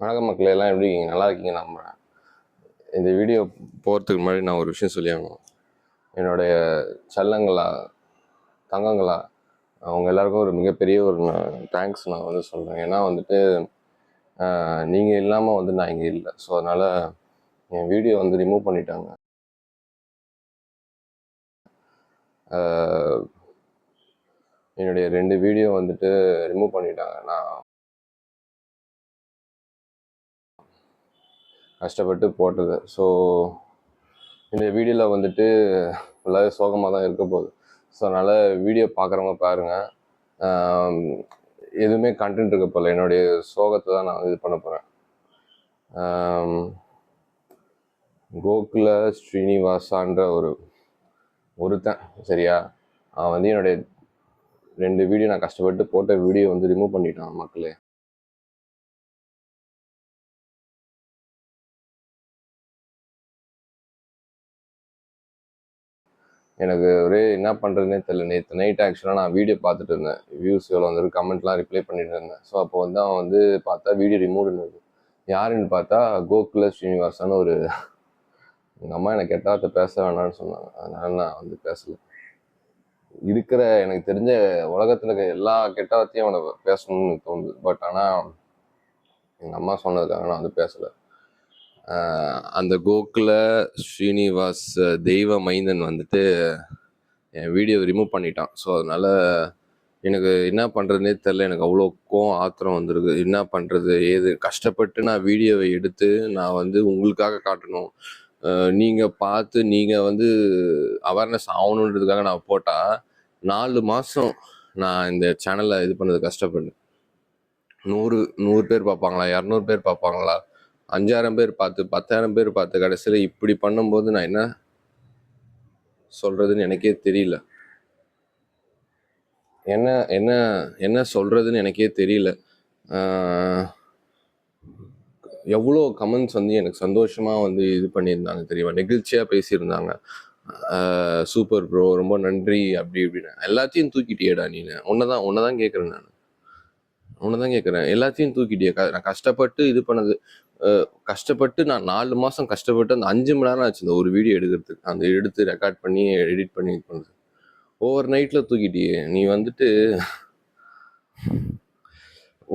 வணக்கம் மக்களே, எல்லாம் எப்படி இருக்கீங்க? நல்லா இருக்கீங்க நம்புறேன். இந்த வீடியோ போகிறதுக்கு முன்னாடி நான் ஒரு விஷயம் சொல்லி ஆகணும். என்னுடைய செல்லங்களா, தங்கங்களா, அவங்க எல்லாருக்கும் ஒரு மிகப்பெரிய ஒரு தேங்க்ஸ் நான் வந்து சொல்கிறேன். ஏன்னா வந்துட்டு நீங்கள் இல்லாமல் வந்து நான் இங்கே இல்லை. ஸோ அதனால் என் வீடியோ வந்து ரிமூவ் பண்ணிட்டாங்க. என்னுடைய 2 வீடியோ வந்துட்டு ரிமூவ் பண்ணிட்டாங்க. நான் கஷ்டப்பட்டு போட்டது. ஸோ இந்த வீடியோவில் வந்துட்டு ஃபுல்லாகவே சோகமாக தான் இருக்க போகுது. ஸோ அதனால் வீடியோ பார்க்குறவங்க பாருங்கள். எதுவுமே கண்டென்ட் இருக்க போகல. என்னுடைய சோகத்தை தான் நான் இது பண்ண போகிறேன். கோகுல ஸ்ரீனிவாசான்ற ஒருத்தன் சரியா, அவன் வந்து என்னுடைய 2 வீடியோ நான் கஷ்டப்பட்டு போட்ட வீடியோ வந்து ரிமூவ் பண்ணிட்டான் மக்களே. எனக்கு ஒரே என்ன பண்ணுறதுனே தெரியல. நேற்று நைட் ஆக்சுவலாக நான் வீடியோ பார்த்துட்டு இருந்தேன். வியூஸ் எவ்வளோ வந்துருக்கு, கமெண்ட்லாம் ரிப்ளை பண்ணிட்டு இருந்தேன். ஸோ அப்போ வந்து அவன் வந்து பார்த்தா வீடியோ ரிமூவ் இருந்தது. யாருன்னு பார்த்தா கோகுல ஸ்ரீனிவாசான்னு ஒரு எங்கள் அம்மா எனக்கு கெட்ட வார்த்தை பேச வேணாம்னு சொன்னாங்க. அதனால நான் வந்து பேசலை. இருக்கிற எனக்கு தெரிஞ்ச உலகத்தில் இருக்க எல்லா கெட்ட வார்த்தையும் அவனை பேசணும்னு தோணுது. பட் ஆனால் எங்கள் அம்மா சொன்னதுக்காக நான் வந்து பேசலை. அந்த கோகுல ஸ்ரீனிவாஸ் தெய்வ மைந்தன் வந்துட்டு என் வீடியோ ரிமூவ் பண்ணிட்டான். ஸோ அதனால எனக்கு என்ன பண்ணுறதுனே தெரில. எனக்கு அவ்வளோ ஆத்திரம் வந்துருக்கு. என்ன பண்ணுறது ஏது கஷ்டப்பட்டு நான் வீடியோவை எடுத்து நான் வந்து உங்களுக்காக காட்டணும், நீங்கள் பார்த்து நீங்கள் வந்து அவேர்னஸ் ஆகணுன்றதுக்காக நான் போட்டால் 4 மாதம் நான் இந்த சேனலை இது பண்ணது கஷ்டப்பட்டு 100 பேர் பார்ப்பாங்களா, 200 பேர் பார்ப்பாங்களா, 5000 பேர் பார்த்து 10,000 பேர் பார்த்து கடைசியில் இப்படி பண்ணும்போது நான் என்ன சொல்கிறதுன்னு எனக்கே தெரியல. என்ன என்ன என்ன சொல்கிறதுன்னு எனக்கே தெரியல. எவ்வளோ கமெண்ட்ஸ் வந்து எனக்கு சந்தோஷமாக வந்து இது பண்ணியிருந்தாங்க தெரியுமா, நெகிழ்ச்சியாக பேசியிருந்தாங்க. சூப்பர் ப்ரோ, ரொம்ப நன்றி அப்படி இப்படின்னு. எல்லாத்தையும் தூக்கிட்டியேடா நீனு. உன்னை தான் கேட்குறேன். எல்லாத்தையும் தூக்கிட்டியே. நான் கஷ்டப்பட்டு இது பண்ணது, கஷ்டப்பட்டு நான் 4 மாதம் கஷ்டப்பட்டு அந்த 5 மணி நேரம் ஆச்சு இந்த ஒரு வீடியோ எடுக்கிறதுக்கு. அந்த எடுத்து ரெக்கார்ட் பண்ணி எடிட் பண்ணி இது பண்ணுறது. ஓவர் நைட்டில் தூக்கிட்டியே நீ வந்துட்டு.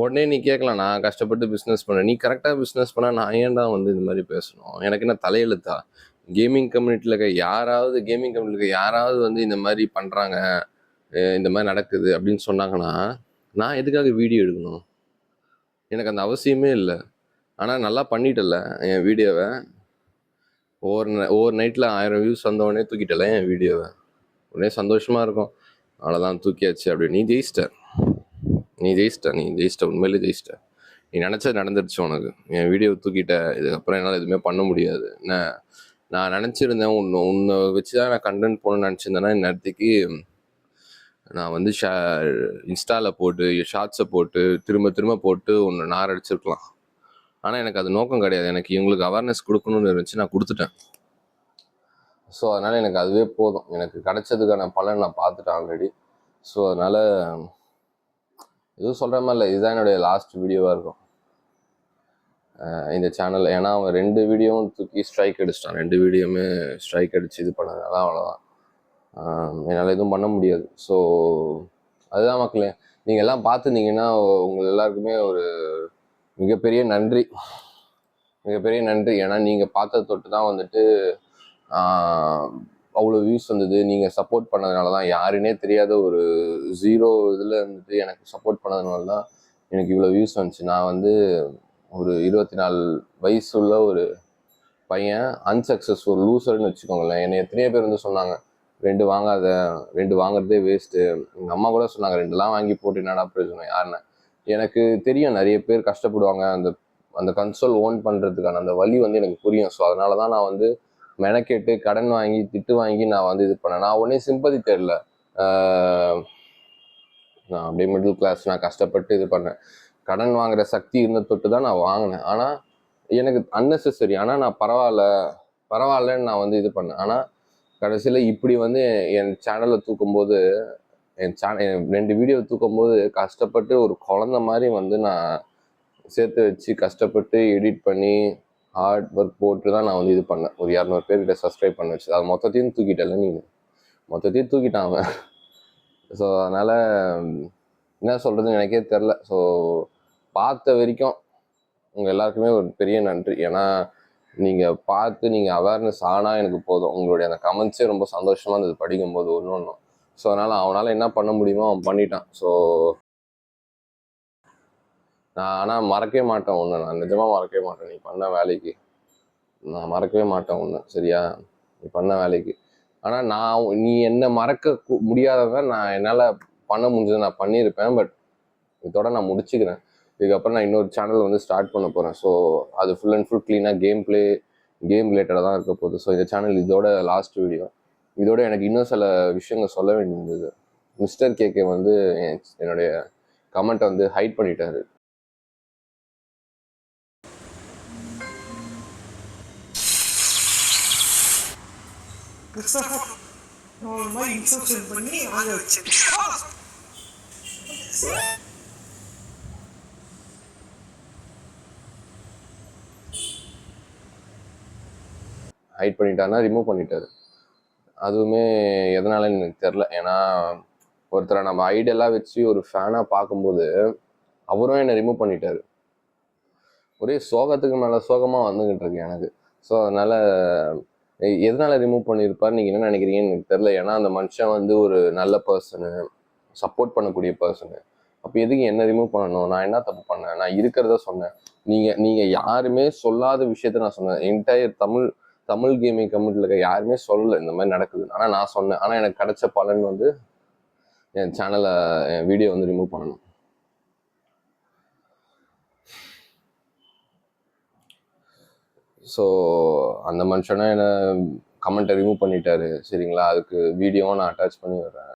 உடனே நீ கேட்கலாம், நான் கஷ்டப்பட்டு பிஸ்னஸ் பண்ணேன். நீ கரெக்டாக பிஸ்னஸ் பண்ணால் நான் ஏன்டா வந்து இந்த மாதிரி பேசணும்? எனக்கு என்ன தலையெழுத்தா? கேமிங் கம்யூனிட்டியில் இருக்க யாராவது வந்து இந்த மாதிரி பண்ணுறாங்க, இந்த மாதிரி நடக்குது அப்படின்னு சொன்னாங்கன்னா நான் எதுக்காக வீடியோ எடுக்கணும்? எனக்கு அந்த அவசியமே இல்லை. ஆனால் நல்லா பண்ணிட்டல என் வீடியோவை. ஓவர் நைட்டில் 1000 வியூஸ் வந்தவொடனே தூக்கிட்டல என் வீடியோவை. உடனே சந்தோஷமாக இருக்கும். அவ்வளோதான், தூக்கியாச்சு அப்படி. நீ ஜெயிச்சிட்ட, உண்மையிலே ஜெயிச்சிட்ட. நீ நினச்சது நடந்துருச்சு. உனக்கு என் வீடியோவை தூக்கிட்ட. இதுக்கப்புறம் என்னால் எதுவுமே பண்ண முடியாது. நான் நினச்சிருந்தேன் உன்னை வச்சு தான் நான் கண்டென்ட் போகணுன்னு நினச்சிருந்தேன்னா இந்நேரத்துக்கு நான் வந்து இன்ஸ்டாவில் போட்டு ஷார்ட்ஸை போட்டு திரும்ப போட்டு ஒன்று நார் அடிச்சிருக்கலாம். ஆனால் எனக்கு அது நோக்கம் கிடையாது. எனக்கு இவங்களுக்கு அவேர்னஸ் கொடுக்கணும்னு இருந்துச்சு, நான் கொடுத்துட்டேன். ஸோ அதனால் எனக்கு அதுவே போதும். எனக்கு கிடைச்சதுக்கான பலன் நான் பார்த்துட்டேன் ஆல்ரெடி. ஸோ அதனால் எதுவும் சொல்கிற மாதிரி இல்லை. இதுதான் என்னுடைய லாஸ்ட் வீடியோவாக இருக்கும் இந்த சேனலில். ஏன்னா அவன் 2 வீடியோவும் தூக்கி ஸ்ட்ரைக் அடிச்சிட்டான். 2 வீடியோவுமே ஸ்ட்ரைக் அடித்து இது பண்ணதுனால அவ்வளோதான். என்னால் எதுவும் பண்ண முடியாது. ஸோ அதுதான் மக்களே. நீங்கள் எல்லாம் பார்த்துருந்தீங்கன்னா உங்கள் எல்லாருக்குமே ஒரு மிகப்பெரிய நன்றி. ஏன்னா நீங்கள் பார்த்தது தொட்டு தான் வந்துட்டு அவ்வளோ வியூஸ் வந்தது. நீங்கள் சப்போர்ட் பண்ணதுனால தான், யாருன்னே தெரியாத ஒரு 0 இதில் வந்துட்டு எனக்கு சப்போர்ட் பண்ணதுனால தான் எனக்கு இவ்வளோ வியூஸ் வந்துச்சு. நான் வந்து ஒரு 24 வயசுள்ள ஒரு பையன், அன்சக்ஸஸ்ஃபுல் லூசர்னு வச்சுக்கோங்களேன். என்னை எத்தனையோ பேர் வந்து சொன்னாங்க, 2 வாங்காத, 2 வாங்குறதே வேஸ்ட்டு. எங்கள் அம்மா கூட சொன்னாங்க, 2லாம் வாங்கி போட்டு என்னடா பிரயோஜனம்? யாருன்னு எனக்கு தெரியும். நிறைய பேர் கஷ்டப்படுவாங்க. அந்த கன்சோல் ஓன் பண்ணுறதுக்கான அந்த வழி வந்து எனக்கு புரியும். ஸோ அதனால தான் நான் வந்து மெனக்கெட்டு கடன் வாங்கி திட்டு வாங்கி நான் வந்து இது பண்ணேன். நான் உடனே சிம்பதி தெரியல. நான் அப்படியே மிடில் கிளாஸ், நான் கஷ்டப்பட்டு இது பண்ணேன். கடன் வாங்குற சக்தி இருந்த தொட்டு தான் நான் வாங்கினேன். ஆனால் எனக்கு அன்னெசரி. ஆனால் நான் பரவாயில்லன்னு நான் வந்து இது பண்ணேன். ஆனால் கடைசியில் இப்படி வந்து என் சேனலை தூக்கும்போது, என் 2 வீடியோ தூக்கும்போது கஷ்டப்பட்டு ஒரு குழந்த மாதிரி வந்து நான் சேர்த்து வச்சு கஷ்டப்பட்டு எடிட் பண்ணி ஹார்ட் ஒர்க் போட்டு தான் நான் வந்து இது பண்ணேன். ஒரு 200 பேர்கிட்ட சப்ஸ்கிரைப் பண்ண வச்சு அது மொத்தத்தையும் தூக்கிட்டல நீ, மொத்தத்தையும் தூக்கிட்டான் அவன். ஸோ அதனால் என்ன சொல்கிறதுன்னு எனக்கே தெரில. ஸோ பார்த்த வரைக்கும் உங்கள் எல்லாருக்குமே ஒரு பெரிய நன்றி. ஏன்னா நீங்கள் பார்த்து நீங்கள் அவேர்னஸ் ஆனால் எனக்கு போதும். உங்களுடைய அந்த கமெண்ட்ஸே ரொம்ப சந்தோஷமாக இருந்தது படிக்கும்போது ஒன்றும். ஸோ அதனால் அவனால் என்ன பண்ண முடியுமோ அவன் பண்ணிட்டான். ஸோ நான் ஆனால் மறக்கவே மாட்டேன் ஒன்று, நான் நிஜமாக மறக்கவே மாட்டேன். நீ பண்ண வேலைக்கு நான் மறக்கவே மாட்டேன் ஒன்று, சரியா? நீ பண்ண வேலைக்கு. ஆனால் நீ என்ன மறக்க முடியாதவன். நான் என்னால் பண்ண முடிஞ்சதை நான் பண்ணியிருப்பேன். பட் இதோட நான் முடிச்சுக்கிறேன். இதுக்கப்புறம் நான் இன்னொரு சேனல் வந்து ஸ்டார்ட் பண்ண போகிறேன். ஸோ அது ஃபுல் அண்ட் ஃபுல் க்ளீனாக கேம் ரிலேட்டடாக தான் இருக்க போகுது. ஸோ இந்த சேனல் இதோட லாஸ்ட் வீடியோ. இதோட எனக்கு இன்னும் சில விஷயங்கள் சொல்ல வேண்டியிருந்தது. மிஸ்டர் கேகே வந்து என்னுடைய கமெண்ட்டை வந்து ஹைட் பண்ணிட்டாரு. ஹைட் பண்ணிட்டாருன்னா ரிமூவ் பண்ணிட்டாரு. அதுவுமே எதனாலன்னு எனக்கு தெரில. ஏன்னா ஒருத்தரை நம்ம ஐடியெல்லாம் வச்சு ஒரு ஃபேனாக பார்க்கும்போது அவரும் என்னை ரிமூவ் பண்ணிட்டாரு. ஒரே சோகத்துக்கு மேலே சோகமாக வந்துக்கிட்டு இருக்கு எனக்கு. ஸோ அதனால் எதனால ரிமூவ் பண்ணியிருப்பார் நீங்கள் என்ன நினைக்கிறீங்கன்னு எனக்கு தெரில. ஏன்னா அந்த மனுஷன் வந்து ஒரு நல்ல பர்சனு, சப்போர்ட் பண்ணக்கூடிய பர்சனு. அப்போ எதுக்கு என்ன ரிமூவ் பண்ணணும்? நான் என்ன தப்பு பண்ணேன்? நான் இருக்கிறத சொன்னேன். நீங்கள் யாருமே சொல்லாத விஷயத்த நான் சொன்னேன். என்டையர் தமிழ் கேமிங் கம்யூனிட்டியில் இருக்க யாருமே சொல்லலை இந்த மாதிரி நடக்குது. ஆனால் நான் சொன்னேன். ஆனால் எனக்கு கிடைச்ச பலன் வந்து என் சேனலை, என் வீடியோ வந்து ரிமூவ் பண்ணணும். ஸோ அந்த மனுஷனா என்னை கமெண்ட்டை ரிமூவ் பண்ணிட்டாரு, சரிங்களா? அதுக்கு வீடியோவும் நான் அட்டாச் பண்ணி வர்றேன்.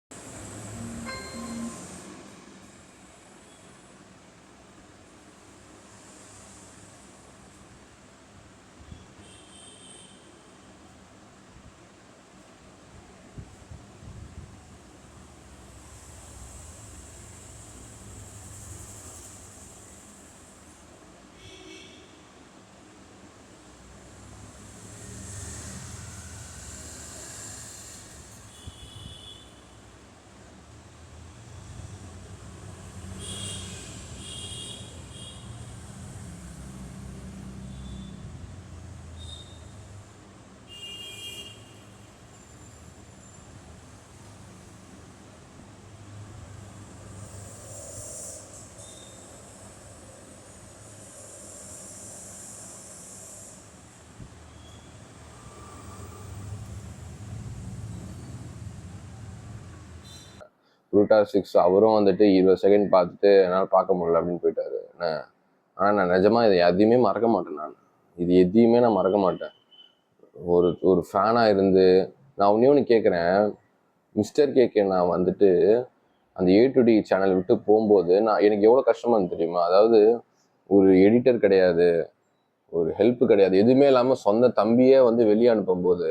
ரூட்டார் 6 அவரும் வந்துட்டு 20 செகண்ட் பார்த்துட்டு என்னால் பார்க்க முடியல அப்படின்னு போயிட்டாரு. ஆனால் நான் நிஜமாக இதை எதையுமே மறக்க மாட்டேன். இது எதையுமே நான் மறக்க மாட்டேன். ஒரு ஃபேனாக இருந்து நான் ஒன்று கேட்குறேன். மிஸ்டர் கேகே நான் வந்துட்டு அந்த A2D சேனல் விட்டு போகும்போது எனக்கு எவ்வளோ கஷ்டமாக இருந்து தெரியுமா? அதாவது ஒரு எடிட்டர் கிடையாது, ஒரு ஹெல்ப் கிடையாது, எதுவுமே இல்லாமல் சொந்த தம்பியே வந்து வெளியே அனுப்பும்போது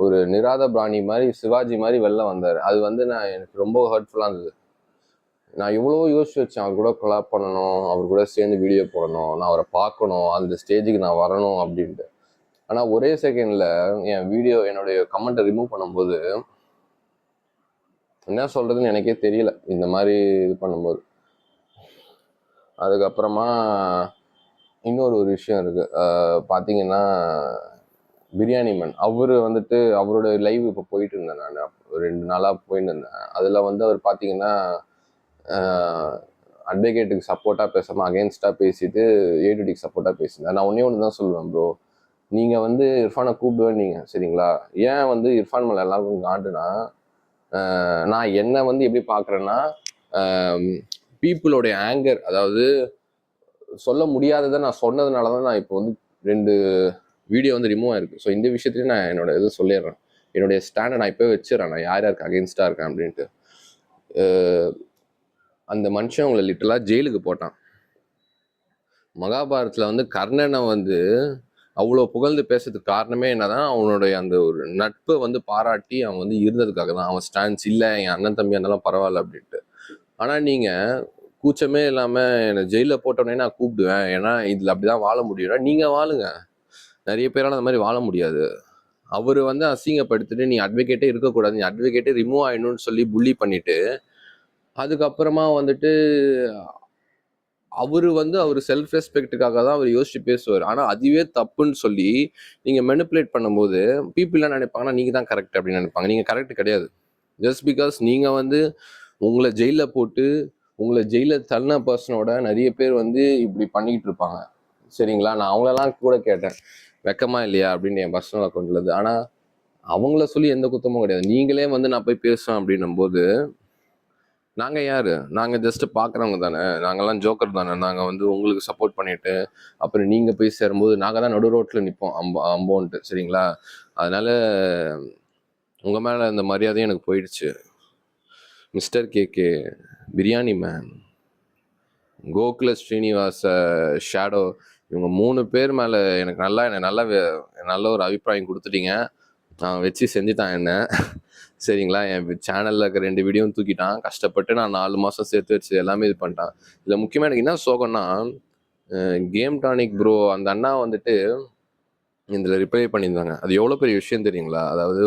ஒரு நிராத பிராணி மாதிரி சிவாஜி மாதிரி வெளில வந்தார். அது வந்து எனக்கு ரொம்ப ஹர்ட்ஃபுல்லாக இருந்தது. நான் எவ்வளோ யோசிச்சு வச்சேன், அவர் கூட கொலாப் பண்ணணும், அவர் கூட சேர்ந்து வீடியோ போடணும், நான் அவரை பார்க்கணும், அந்த ஸ்டேஜுக்கு நான் வரணும் அப்படின்ட்டு. ஆனால் ஒரே செகண்டில் என் வீடியோ என்னுடைய கமெண்ட்டை ரிமூவ் பண்ணும்போது என்ன சொல்கிறதுன்னு எனக்கே தெரியல. இந்த மாதிரி இது பண்ணும்போது அதுக்கப்புறமா இன்னொரு விஷயம் இருக்குது. பார்த்தீங்கன்னா பிரியாணி மேன் அவர் வந்துட்டு அவரோட லைவ் இப்போ போயிட்டு இருந்தேன். நான் 2 நாளாக போயிட்டு இருந்தேன். அதில் வந்து அவர் பார்த்தீங்கன்னா அட்வொகேட்டுக்கு சப்போர்ட்டாக பேசாமல் அகேன்ஸ்டாக பேசிட்டு A2Dக்கு சப்போர்ட்டாக பேசியிருந்தேன். நான் ஒன்று தான் சொல்லுவேன் ப்ரோ, நீங்கள் வந்து இர்ஃபானை கூப்பிடுவேன் நீங்கள், சரிங்களா? ஏன் வந்து இர்ஃபான் மேலே எல்லாருக்கும் காண்டுனா, நான் என்னை வந்து எப்படி பார்க்குறேன்னா, பீப்புளோடைய ஆங்கர், அதாவது சொல்ல முடியாததை நான் சொன்னதுனால தான் நான் இப்போ வந்து 2 வீடியோ வந்து ரிமூவ் ஆயிருக்கு. ஸோ இந்த விஷயத்துலேயும் நான் என்னோட இது சொல்லிடுறேன். என்னுடைய ஸ்டாண்டை நான் இப்போ வச்சிடறேன். நான் யாருக்கு அகேன்ஸ்டாக இருக்கேன் அப்படின்ட்டு. அந்த மனுஷன் உங்களை லிட்டரலாக ஜெயிலுக்கு போட்டான். மகாபாரதத்தில் வந்து கர்ணனை வந்து அவ்வளோ புகழ்ந்து பேசுறதுக்கு காரணமே என்னதான், அவனுடைய அந்த ஒரு நட்பை வந்து பாராட்டி அவன் வந்து இருந்ததுக்காக தான். அவன் ஸ்டாண்ட்ஸ் இல்லை, என் அண்ணன் தம்பி இருந்தாலும் பரவாயில்ல அப்படின்ட்டு. ஆனால் நீங்கள் கூச்சமே இல்லாமல் என்னை ஜெயிலில் போட்டோடனே நான் கூப்பிடுவேன். ஏன்னா இதில் அப்படி தான் வாழ முடியும்னா நீங்கள் வாழுங்க. நிறைய பேரால் அந்த மாதிரி வாழ முடியாது. அவர் வந்து அசிங்கப்படுத்திட்டு நீ அட்வொகேட்டே இருக்கக்கூடாது, நீ அட்வொகேட்டே ரிமூவ் ஆயிடணும்னு சொல்லி புள்ளி பண்ணிட்டு அதுக்கப்புறமா வந்துட்டு அவரு வந்து அவர் செல்ஃப் ரெஸ்பெக்ட்டுக்காக தான் அவர் யோசிச்சு பேசுவார். ஆனால் அதுவே தப்புன்னு சொல்லி நீங்கள் மெனிப்புலேட் பண்ணும்போது பீப்புள் என்ன நினைப்பாங்கன்னா நீங்கள் தான் கரெக்ட் அப்படின்னு நினைப்பாங்க. நீங்கள் கரெக்ட் கிடையாது. ஜஸ்ட் பிகாஸ் நீங்கள் வந்து உங்களை ஜெயிலில் போட்டு உங்களை ஜெயிலில் தள்ளின பர்சனோட நிறைய பேர் வந்து இப்படி பண்ணிக்கிட்டு இருப்பாங்க. சரிங்களா? நான் அவங்களெல்லாம் கூட கேட்டேன், வெக்கமா இல்லையா அப்படின்னு என் பர்சனல் அக்கௌண்ட்லேருந்து. ஆனால் அவங்கள சொல்லி எந்த குத்தமும் கிடையாது. நீங்களே வந்து நான் போய் பேசுவேன் அப்படின்னும் போது நாங்கள் யார்? நாங்கள் ஜஸ்ட்டு பார்க்குறவங்க தானே. நாங்கள்லாம் ஜோக்கர் தானே. நாங்கள் வந்து உங்களுக்கு சப்போர்ட் பண்ணிட்டு அப்புறம் நீங்கள் போய் சேரும்போது நாங்கள் தான் நடு ரோட்டில் நிற்போம் அம்போன்ட்டு. சரிங்களா? அதனால் உங்கள் மேலே அந்த மரியாதையும் எனக்கு போயிடுச்சு. Mister KK, Biryani Man, Gokula Srinivasa, Shadow, இவங்க 3 பேர் மேலே எனக்கு நல்ல ஒரு அபிப்பிராயம் கொடுத்துட்டீங்க. நான் வச்சு செஞ்சுட்டான் என்ன. சரிங்களா? என் சேனலில் இருக்க 2 வீடியோவும் தூக்கிட்டான். கஷ்டப்பட்டு நான் 4 மாதம் சேர்த்து வச்சு எல்லாமே இது பண்ணிட்டான். இதில் முக்கியமாக எனக்கு என்ன சோகம்னா, கேம் டானிக் ப்ரோ அந்த அண்ணா வந்துட்டு இதில் ரிப்ளை பண்ணியிருந்தாங்க. அது எவ்வளோ பெரிய விஷயம் தெரியுங்களா? அதாவது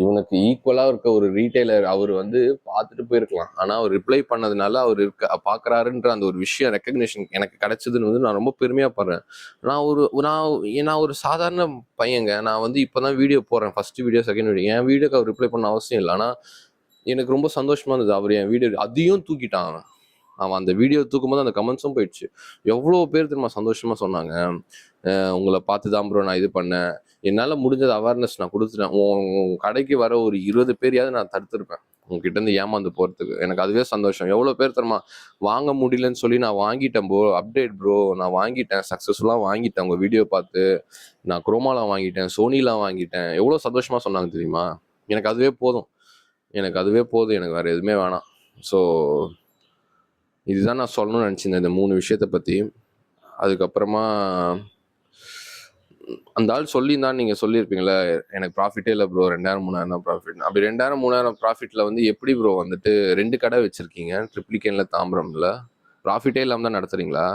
இவனுக்கு ஈக்குவலாக இருக்க ஒரு ரீட்டைலர் அவர் வந்து பார்த்துட்டு போயிருக்கலாம். ஆனால் அவர் ரிப்ளை பண்ணதுனால அவர் பார்க்குறாருன்ற அந்த ஒரு விஷயம் ரெக்கக்னிஷன் எனக்கு கிடைச்சதுன்னு வந்து நான் ரொம்ப பெருமையாக படுறேன். நான் ஒரு சாதாரண பையங்க. நான் வந்து இப்போ தான் வீடியோ போடுறேன். First video, second video. என் வீடியோக்கு அவர் ரிப்ளை பண்ண அவசியம் இல்லை. ஆனால் எனக்கு ரொம்ப சந்தோஷமா இருந்தது. அவர் என் வீடியோ அதையும் தூக்கிட்டான். அவன் அந்த வீடியோ தூக்கும்போது அந்த கமெண்ட்ஸும் போயிடுச்சு. எவ்வளோ பேர் தெரியுமா சந்தோஷமா சொன்னாங்க, உங்களை பார்த்து தான் ப்ரோ நான் இது பண்ணேன், என்னால் முடிஞ்சது அவேர்னஸ் நான் கொடுத்துட்டேன், உன் கடைக்கு வர ஒரு 20 பேரையாவது நான் தடுத்திருப்பேன் உங்ககிட்ட இருந்து ஏமாந்து போகிறதுக்கு. எனக்கு அதுவே சந்தோஷம். எவ்வளோ பேர் தெரியுமா வாங்க முடியலன்னு சொல்லி நான் வாங்கிட்டேன் ப்ரோ, அப்டேட் ப்ரோ நான் வாங்கிட்டேன், சக்ஸஸ்ஃபுல்லாக வாங்கிட்டேன், உங்கள் வீடியோ பார்த்து நான் குரோமாலாம் வாங்கிட்டேன், சோனிலாம் வாங்கிட்டேன், எவ்வளோ சந்தோஷமாக சொன்னாங்க தெரியுமா. எனக்கு அதுவே போதும். எனக்கு வேறு எதுவுமே வேணாம். ஸோ இதுதான் நான் சொல்லணும்னு நினச்சிருந்தேன் இந்த 3 விஷயத்தை பற்றி. அதுக்கப்புறமா அந்த ஆள் சொல்லியிருந்தான்னு நீங்கள் சொல்லியிருப்பீங்களே, எனக்கு ப்ராஃபிட்டே இல்லை ப்ரோ, 2000 3000 தான் ப்ராஃபிட். அப்படி 2000 3000 ப்ராஃபிட்டில் வந்து எப்படி ப்ரோ வந்துட்டு 2 கடை வச்சுருக்கீங்க, ட்ரிப்ளிகேனில் தாம்பரமில் ப்ராஃபிட்டே இல்லாமல் தான் நடத்துகிறீங்களா?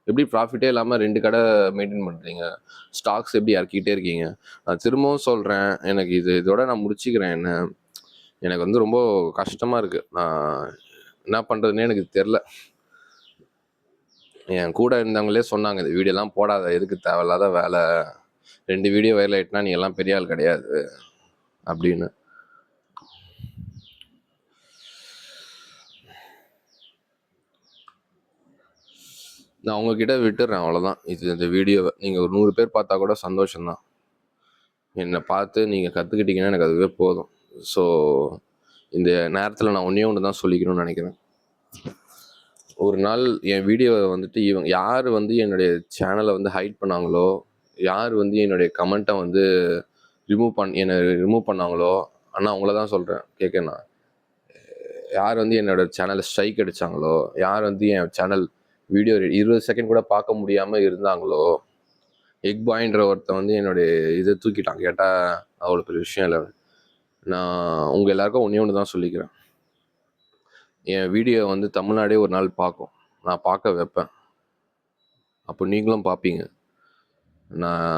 எப்படி ப்ராஃபிட்டே இல்லாமல் 2 கடை மெயின்டைன் பண்ணுறீங்க? ஸ்டாக்ஸ் எப்படி இறக்கிட்டே இருக்கீங்க? நான் திரும்பவும் சொல்கிறேன், எனக்கு இதோட நான் முடிச்சுக்கிறேன். எனக்கு வந்து ரொம்ப கஷ்டமாக இருக்குது. நான் என்ன பண்ணுறதுனே எனக்கு தெரில. என் கூட இருந்தவங்களே சொன்னாங்க, இந்த வீடியோலாம் போடாத, எதுக்கு தேவையில்லாத வேலை, 2 வீடியோ வைரல் ஆகிட்டுனா நீ எல்லாம் பெரிய ஆள் கிடையாது அப்படின்னு. நான் உங்ககிட்ட விட்டுறேன், அவ்வளோதான். இந்த வீடியோவை நீங்கள் ஒரு 100 பேர் பார்த்தா கூட சந்தோஷம்தான். என்னை பார்த்து நீங்கள் கற்றுக்கிட்டீங்கன்னா எனக்கு அதுவே போதும். ஸோ இந்த நேரத்தில் நான் ஒன்று தான் சொல்லிக்கணும்னு நினைக்கிறேன். ஒரு நாள் என் வீடியோவை வந்துட்டு இவங்க யார் வந்து என்னுடைய சேனலை வந்து ஹைட் பண்ணாங்களோ, யார் வந்து என்னுடைய கமெண்ட்டை வந்து என்னை ரிமூவ் பண்ணாங்களோ, ஆனால் அவங்கள தான் சொல்கிறேன் கேட்கண்ணா, யார் வந்து என்னோடய சேனலை ஸ்ட்ரைக் அடித்தாங்களோ, யார் வந்து என் சேனல் வீடியோ 20 செகண்ட் கூட பார்க்க முடியாமல் இருந்தாங்களோ, எக் பாயின்ற ஒருத்தன் வந்து என்னுடைய இதை தூக்கிட்டான். கேட்டால் அவ்வளோ பெரிய விஷயம் இல்லை. நான் உங்கள் எல்லாருக்கும் ஒன்று தான் சொல்லிக்கிறேன். என் வீடியோ வந்து தமிழ்நாடே ஒரு நாள் பார்க்கும். நான் பார்க்க வைப்பேன். அப்போ நீங்களும் பார்ப்பீங்க. நான்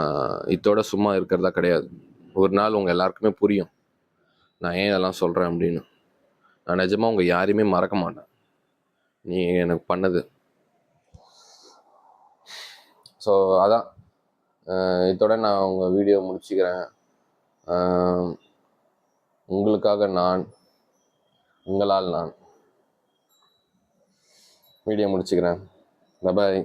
இதோட சும்மா இருக்கிறதா கிடையாது. ஒரு நாள் உங்கள் எல்லாருக்குமே புரியும் நான் ஏன் இதெல்லாம் சொல்கிறேன் அப்படின்னு. நான் நிஜமாக உங்கள் யாரையுமே மறக்க மாட்டேன், நீ எனக்கு பண்ணது. ஸோ அதான், இதோட நான் உங்கள் வீடியோ முடிச்சுக்கிறேன். உங்களுக்காக நான், உங்களால் நான் வீடியோ முடிச்சுக்கிறேன். பாய்.